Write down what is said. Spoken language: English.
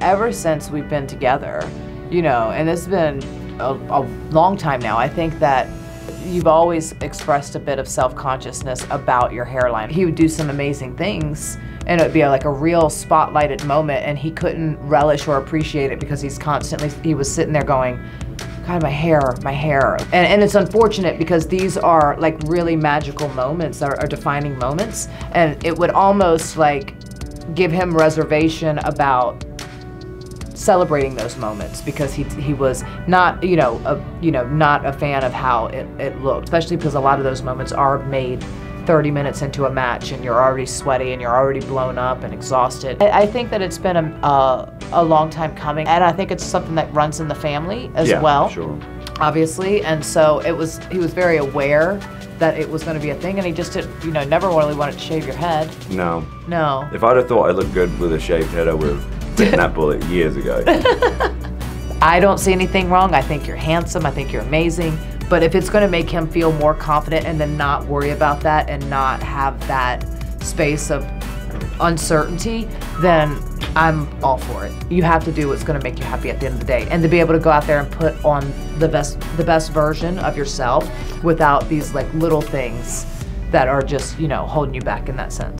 ever since we've been together, you know, and it's been a long time now, I think that you've always expressed a bit of self-consciousness about your hairline. He would do some amazing things, and it would be like a real spotlighted moment, and he couldn't relish or appreciate it because he was sitting there going, God, my hair. And it's unfortunate because these are like really magical moments, are defining moments, and it would almost like give him reservation about celebrating those moments because he was not, not a fan of how it looked, especially because a lot of those moments are made 30 minutes into a match and you're already sweaty and you're already blown up and exhausted. I think that it's been a long time coming, and I think it's something that runs in the family as well, sure. Obviously, and so he was very aware that it was going to be a thing, and he just didn't, never really wanted to shave your head. No. No. If I'd have thought I looked good with a shaved head, I would have bitten that bullet years ago. I don't see anything wrong. I think you're handsome. I think you're amazing. But if it's going to make him feel more confident and then not worry about that and not have that space of uncertainty, then I'm all for it. You have to do what's going to make you happy at the end of the day, and to be able to go out there and put on the best version of yourself without these like little things that are just, holding you back in that sense.